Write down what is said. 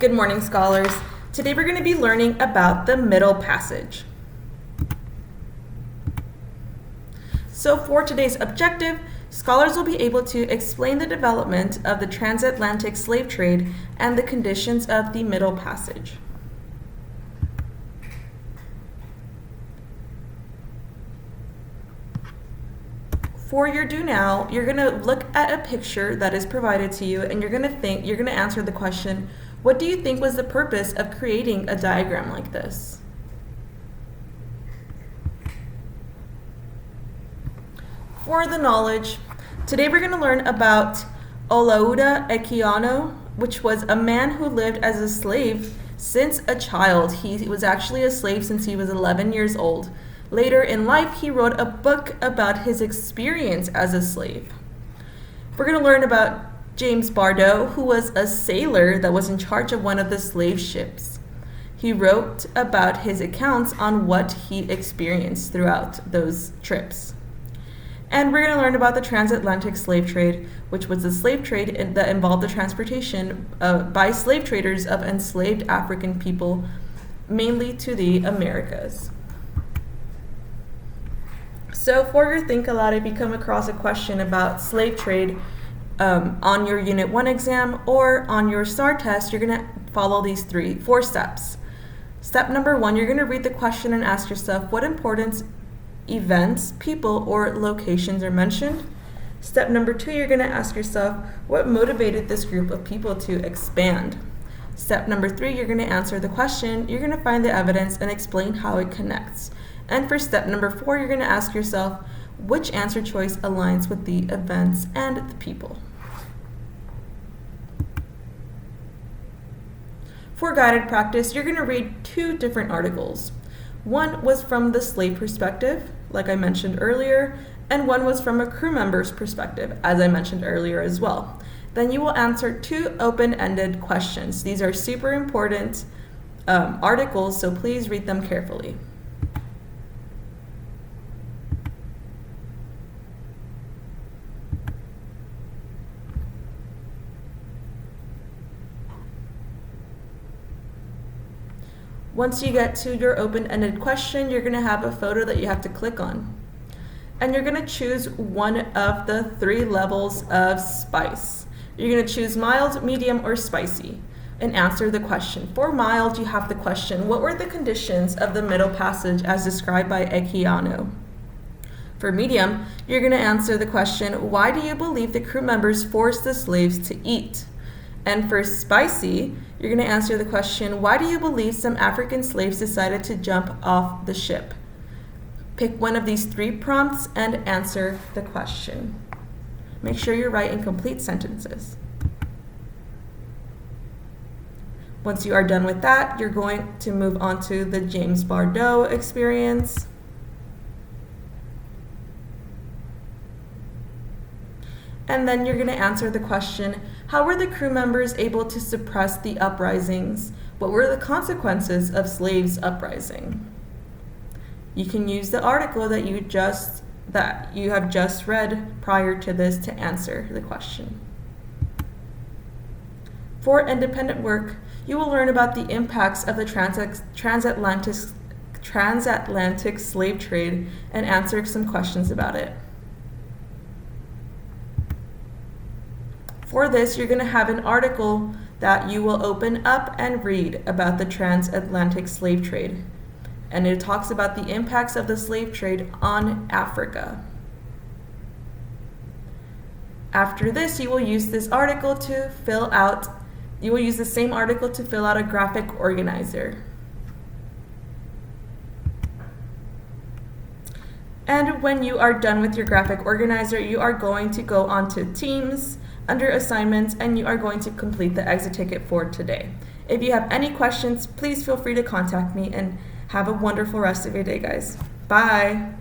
Good morning, scholars. Today we're going to be learning about the Middle Passage. So for today's objective, scholars will be able to explain the development of the transatlantic slave trade and the conditions of the Middle Passage. For your do now, you're going to look at a picture that is provided to you and you're going to answer the question, what do you think was the purpose of creating a diagram like this? For the knowledge, today we're going to learn about Olaudah Equiano, which was a man who lived as a slave since a child. He was actually a slave since he was 11 years old. Later in life, he wrote a book about his experience as a slave. We're going to learn about James Bardow, who was a sailor that was in charge of one of the slave ships. He wrote about his accounts on what he experienced throughout those trips. And we're going to learn about the transatlantic slave trade, which was the slave trade that involved the transportation by slave traders of enslaved African people, mainly to the Americas. So for your Think Aloud, if you come across a question about slave trade on your Unit 1 exam or on your STAR test, you're going to follow these four steps. Step number 1, you're going to read the question and ask yourself what important events, people, or locations are mentioned. Step number 2, you're going to ask yourself what motivated this group of people to expand. Step number 3, you're going to answer the question, you're going to find the evidence and explain how it connects. And for step number 4, you're going to ask yourself which answer choice aligns with the events and the people. For guided practice, you're going to read 2 different articles. One was from the slave perspective, like I mentioned earlier, and one was from a crew member's perspective, as I mentioned earlier as well. Then you will answer 2 open-ended questions. These are super important articles, so please read them carefully. Once you get to your open-ended question, you're going to have a photo that you have to click on. And you're going to choose one of the 3 levels of spice. You're going to choose mild, medium, or spicy and answer the question. For mild, you have the question, what were the conditions of the Middle Passage as described by Equiano? For medium, you're going to answer the question, why do you believe the crew members forced the slaves to eat? And for spicy, you're going to answer the question, why do you believe some African slaves decided to jump off the ship? Pick one of these 3 prompts and answer the question. Make sure you're writing complete sentences. Once you are done with that, you're going to move on to the James Bardow experience. And then you're going to answer the question, how were the crew members able to suppress the uprisings? What were the consequences of slaves' uprising? You can use the article that you have just read prior to this to answer the question. For independent work, you will learn about the impacts of the transatlantic slave trade and answer some questions about it. For this, you're going to have an article that you will open up and read about the transatlantic slave trade. And it talks about the impacts of the slave trade on Africa. After this, you will use the same article to fill out a graphic organizer. And when you are done with your graphic organizer, you are going to go on to Teams, under assignments, and you are going to complete the exit ticket for today. If you have any questions, please feel free to contact me and have a wonderful rest of your day, guys. Bye.